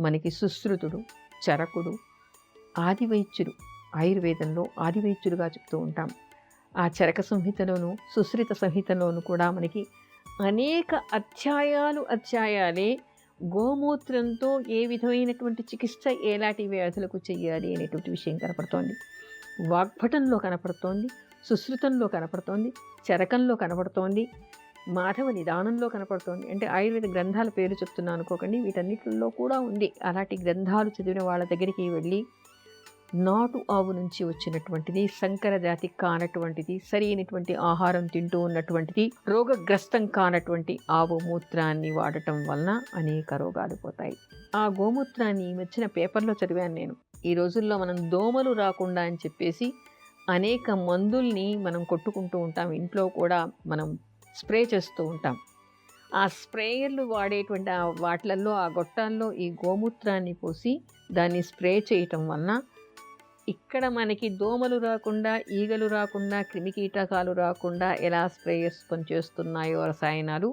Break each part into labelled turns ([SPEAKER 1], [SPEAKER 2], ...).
[SPEAKER 1] మనకి సుశ్రుతుడు, చరకుడు, ఆదివైద్యుడు, ఆయుర్వేదంలో ఆదివైద్యుడుగా చెప్తూ ఉంటాం. ఆ చరక సంహితలోను సుశ్రిత సంహితలోను కూడా మనకి అనేక అధ్యాయాలే గోమూత్రంతో ఏ విధమైనటువంటి చికిత్స ఎలాంటి వ్యాధులకు చెయ్యాలి అనేటువంటి విషయం కనపడుతోంది. వాగ్భటంలో కనపడుతోంది, సుశ్రుతంలో కనపడుతోంది, చరకంలో కనపడుతోంది, మాధవ నిదానంలో కనపడుతోంది. అంటే ఆయుర్వేద గ్రంథాల పేరు చెప్తున్నాను అనుకోకండి, వీటన్నిటిలో కూడా ఉంది. అలాంటి గ్రంథాలు చదివిన వాళ్ళ దగ్గరికి వెళ్ళి నాటు ఆవు నుంచి వచ్చినటువంటిది, సంకర జాతి కానటువంటిది, సరైనటువంటి ఆహారం తింటూ ఉన్నటువంటిది, రోగగ్రస్తం కానటువంటి ఆవు మూత్రాన్ని వాడటం వలన అనేక రోగాలు పోతాయి. ఆ గోమూత్రాన్ని ఈ మధ్యన పేపర్లో చదివాను నేను. ఈ రోజుల్లో మనం దోమలు రాకుండా అని చెప్పేసి అనేక మందుల్ని మనం కొట్టుకుంటూ ఉంటాం. ఇంట్లో కూడా మనం స్ప్రే చేస్తూ ఉంటాం. ఆ స్ప్రేయర్లు వాడేటువంటి వాటిలలో ఆ గొట్టాల్లో ఈ గోమూత్రాన్ని పోసి దాన్ని స్ప్రే చేయటం వలన ఇక్కడ మనకి దోమలు రాకుండా, ఈగలు రాకుండా, క్రిమికీటకాలు రాకుండా ఎలా స్ప్రేయర్స్ పనిచేస్తున్నాయో రసాయనాలు,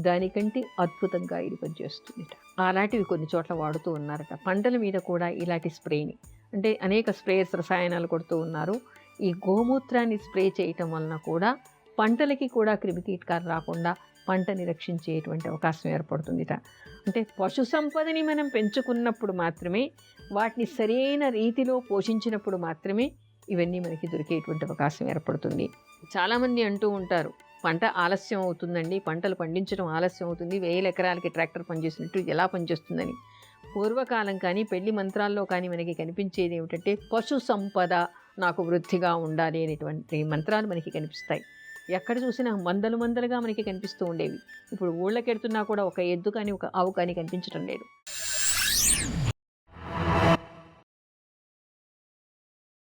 [SPEAKER 1] దానికంటే అద్భుతంగా ఇది పనిచేస్తుంది. అలాంటివి కొన్ని చోట్ల వాడుతూ ఉన్నారట. పంటల మీద కూడా ఇలాంటి స్ప్రేని, అంటే అనేక స్ప్రేయర్స్ రసాయనాలు కొడుతూ ఉన్నారు. ఈ గోమూత్రాన్ని స్ప్రే చేయటం వలన కూడా పంటలకి కూడా క్రిమికీటకాలు రాకుండా పంటని రక్షించేటువంటి అవకాశం ఏర్పడుతుందిట. అంటే పశు సంపదని మనం పెంచుకున్నప్పుడు మాత్రమే, వాటిని సరైన రీతిలో పోషించినప్పుడు మాత్రమే ఇవన్నీ మనకి దొరికేటువంటి అవకాశం ఏర్పడుతుంది. చాలామంది అంటూ ఉంటారు, పంట ఆలస్యం అవుతుందండి, పంటలు పండించడం ఆలస్యం అవుతుంది, 1000 ఎకరాలకి ట్రాక్టర్ పనిచేసినట్టు ఎలా పనిచేస్తుందని. పూర్వకాలం కానీ పెళ్లి మంత్రాల్లో కానీ మనకి కనిపించేది ఏమిటంటే పశు సంపద నాకు వృద్ధిగా ఉండాలి అనేటువంటి మంత్రాలు మనకి కనిపిస్తాయి. ఎక్కడ చూసినా మందలుగా మనకి కనిపిస్తూ ఉండేవి. ఇప్పుడు ఊళ్ళకెడుతున్నా కూడా ఒక ఎద్దు కానీ ఒక ఆవు కానీ కనిపించడం లేదు.